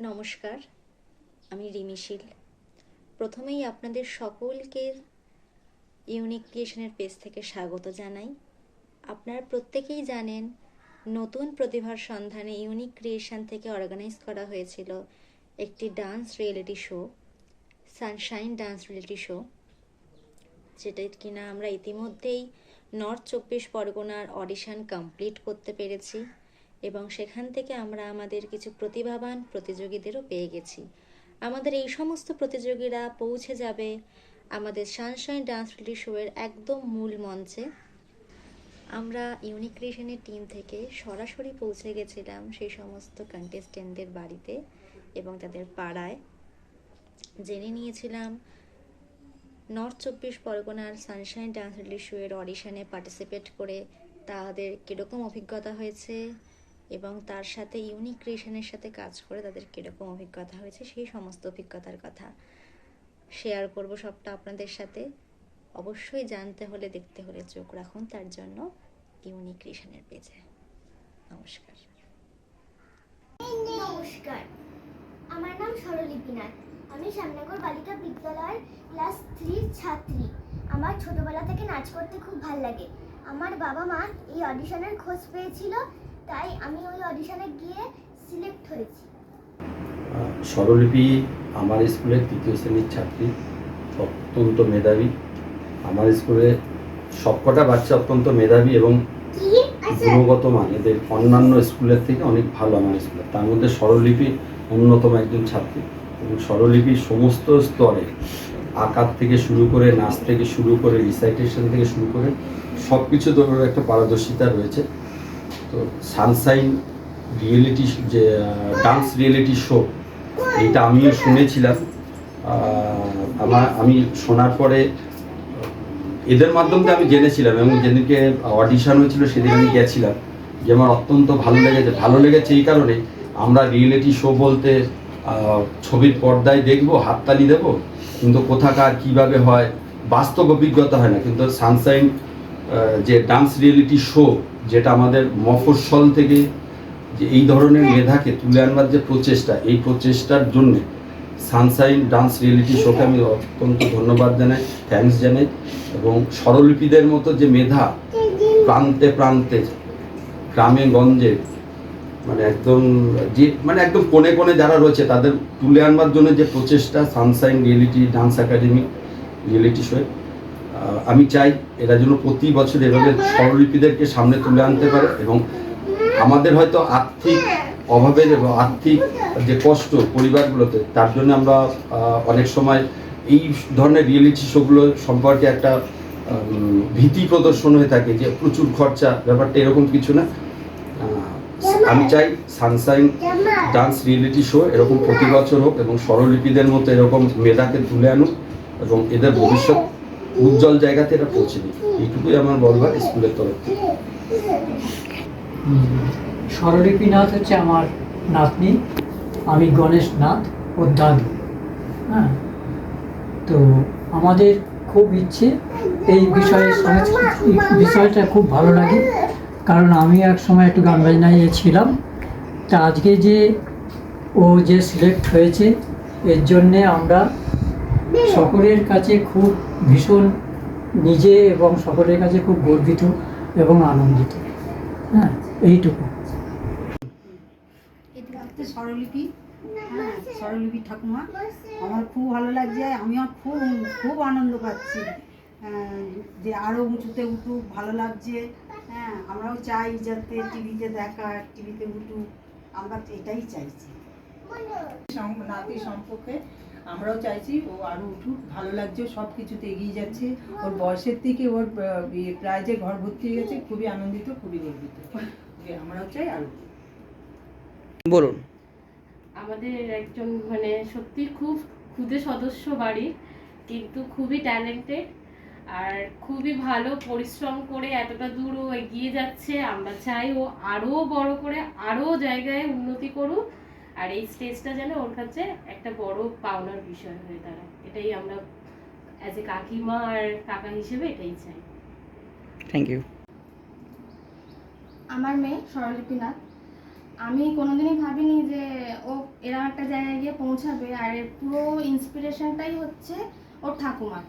নমস্কার, আমি রিমিশীল। প্রথমেই আপনাদের সকলকে ইউনিক ক্রিয়েশনের পেজ থেকে স্বাগত জানাই। আপনারা প্রত্যেকেই জানেন, নতুন প্রতিভার সন্ধানে ইউনিক ক্রিয়েশন থেকে অর্গানাইজ করা হয়েছিল একটি dance reality show, Sunshine dance reality show, যেটা কিনা আমরা ইতিমধ্যেই নর্থ 24 পরগনার অডিশন কমপ্লিট করতে পেরেছি এবং সেখান থেকে আমরা আমাদের কিছু প্রতিভাবান প্রতিযোগীদেরও পেয়ে গেছি। আমাদের এই সমস্ত প্রতিযোগীরা পৌঁছে যাবে আমাদের সানশাইন ডান্স রিয়েলিটি শোয়ের একদম মূল মঞ্চে। আমরা ইউনিক ক্রিয়েশনের টিম থেকে সরাসরি পৌঁছে গেছিলাম সেই সমস্ত কন্টেস্টেন্টদের বাড়িতে এবং তাদের পাড়ায়। জেনে নিয়েছিলাম নর্থ 24 পরগনার সানশাইন ডান্স রিয়েলিটি শোয়ের অডিশনে পার্টিসিপেট করে তাদের কীরকম অভিজ্ঞতা হয়েছে এবং তার সাথে ইউনিক ক্রিয়েশনের সাথে কাজ করে তাদের কীরকম অভিজ্ঞতা হয়েছে, সেই সমস্ত অভিজ্ঞতার কথা শেয়ার করব সবটা আপনাদের সাথে। অবশ্যই জানতে হলে দেখতে হলে চোখ রাখুন তার জন্য ইউনিক ক্রিয়েশনের পেজে। নমস্কার। নমস্কার, আমার নাম সরলিপি নাথ। আমি শ্যামনগর বালিকা বিদ্যালয়ের ক্লাস 3 ছাত্রী। আমার ছোটবেলা থেকে নাচ করতে খুব ভালো লাগে। আমার বাবা মা এই অডিশনের খোঁজ পেয়েছিল, তাই আমি ওই অডিশনে গিয়ে সিলেক্ট হয়েছি। স্বরলিপি আমার স্কুলের 3য় শ্রেণীর ছাত্রী, অত্যন্ত মেধাবী। আমার স্কুলে সবকটা বাচ্চা অত্যন্ত মেধাবী এবং গুণগত মান এদের অন্যান্য স্কুলের থেকে অনেক ভালো আমার স্কুলে। তার মধ্যে স্বরলিপি অন্যতম একজন ছাত্রী এবং স্বরলিপির সমস্ত স্তরে আঁকার থেকে শুরু করে, নাচ থেকে শুরু করে, রিসাইটেশন থেকে শুরু করে সব কিছু ধরে একটা পারদর্শিতা রয়েছে। তো সানশাইন রিয়েলিটি যে ডান্স রিয়েলিটি শো, এইটা আমিও শুনেছিলাম। আমি শোনার পরে এদের মাধ্যমে আমি জেনেছিলাম এবং যেদিনকে অডিশন হয়েছিল সেদিন আমি গেছিলাম, যে আমার অত্যন্ত ভালো লেগেছে এই কারণে, আমরা রিয়েলিটি শো বলতে ছবির পর্দায় দেখবো, হাততালি দেবো, কিন্তু কোথাকার কীভাবে হয় বাস্তব অভিজ্ঞতা হয় না। কিন্তু সানশাইন যে ডান্স রিয়েলিটি শো, যেটা আমাদের মফস্বল থেকে যে এই ধরনের মেধাকে তুলে আনবার যে প্রচেষ্টা, এই প্রচেষ্টার জন্য সানশাইন ডান্স রিয়েলিটি শোকে আমি অত্যন্ত ধন্যবাদ জানাই, থ্যাঙ্কস জানাই। এবং স্বরলিপিদের মতো যে মেধা প্রান্তে প্রান্তে, গ্রামে গঞ্জে, একদম কোণে কোণে যারা রয়েছে তাদের তুলে আনবার জন্য যে প্রচেষ্টা Sunshine reality dance academy reality শোয়ে, আমি চাই এরা যেন প্রতি বছর এভাবে স্বরলিপিদেরকে সামনে তুলে আনতে পারে। এবং আমাদের হয়তো আর্থিক অভাবের এবং আর্থিক যে কষ্ট পরিবারগুলোতে, তার জন্য আমরা অনেক সময় এই ধরনের রিয়েলিটি শোগুলো সম্পর্কে একটা ভীতি প্রদর্শন হয়ে থাকে যে প্রচুর খরচা, ব্যাপারটা এরকম কিছু না। আমি চাই সানশাইন ডান্স রিয়েলিটি শো এরকম প্রতি বছর হোক এবং স্বরলিপিদের মতো এরকম মেধাকে তুলে আনুক এবং এদের ভবিষ্যৎ উজ্জ্বল জায়গাতে এরা পৌঁছে দিক। এইটুকুই আমার বলবার স্কুলের তরফ থেকে। স্বরলিপি নাথ হচ্ছে আমার নাতনি, আমি গণেশ নাথ ও দাদু। হ্যাঁ, তো আমাদের খুব ইচ্ছে এই বিষয়টা খুব ভালো লাগে, কারণ আমি এক সময় একটু গান বাজনায় ছিলাম। তা আজকে যে ও যে সিলেক্ট হয়েছে, এর জন্যে আমরা সকলের কাছে খুব ভীষণ নিজে এবং সকলের কাছে খুব গর্বিত এবং আনন্দিত। হ্যাঁ, এইটুকু। স্বরলিপি, হ্যাঁ, স্বরলিপি ঠাকুমা আমার খুব ভালো লাগছে। আমিও খুব আনন্দ পাচ্ছি যে আরও উঁচুতে উঠুক, ভালো লাগছে। হ্যাঁ, আমরাও চাই যাতে টিভিতে দেখা, টিভিতে উঠুক, আমরা এটাই চাইছি। নাতি সম্পর্কে আমরাও চাইছি ও আরও উঠুক, ভালো লাগছে, সব কিছুতে এগিয়ে যাচ্ছে। ওর বয়সের থেকে ওর প্রায় যে ঘর ভর্তি হয়ে গেছে, খুবই আনন্দিত, খুবই গর্বিত। আমরাও চাই আরও। বলুন। আমাদের একজন সত্যি খুব ক্ষুদে সদস্য বাড়ির, কিন্তু খুবই ট্যালেন্টেড আর খুবই ভালো পরিশ্রম করে এতটা দূর ও এগিয়ে যাচ্ছে। আমরা চাই ও আরও বড় করে আরও জায়গায় উন্নতি করুক, আর এই স্টেজটা যেন ওর কাছে একটা বড় পাওনার বিষয় হয়ে দাঁড়ায়। এটাই আমরা অ্যাজ এ কাকিমা আর কাকা হিসেবে এটাই চাই। Thank you. আমার মেয়ে স্বরলিপি নাথ। আমি কোনোদিনই ভাবিনি যে ও এরকম একটা জায়গায় গিয়ে পৌঁছাবে। আর এর পুরো ইন্সপিরেশনটাই হচ্ছে ওর ঠাকুমা,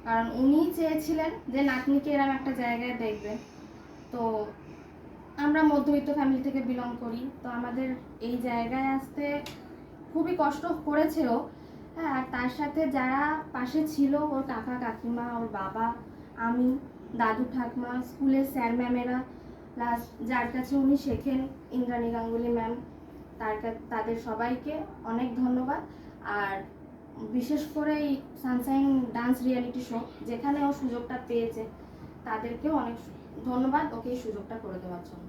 কারণ উনি চেয়েছিলেন যে নাতনিকে এরকম একটা জায়গায় দেখবেন। তো আমরা মধ্যবিত্ত ফ্যামিলি থেকে বিলং করি, তো আমাদের এই জায়গায় আসতে খুবই কষ্ট করেছে ও। হ্যাঁ, আর তার সাথে যারা পাশে ছিল, ওর কাকা কাকিমা, ওর বাবা, আমি, দাদু ঠাকমা, স্কুলের স্যার ম্যামেরা, প্লাস যার কাছে উনি শেখেন ইন্দ্রাণী গাঙ্গুলি ম্যাম, তাদের সবাইকে অনেক ধন্যবাদ। আর বিশেষ করে এই সানশাইন ডান্স রিয়েলিটি শো যেখানে ও সুযোগটা পেয়েছে, তাদেরকেও অনেক ধন্যবাদ ওকে এই সুযোগটা করে দেওয়ার জন্য।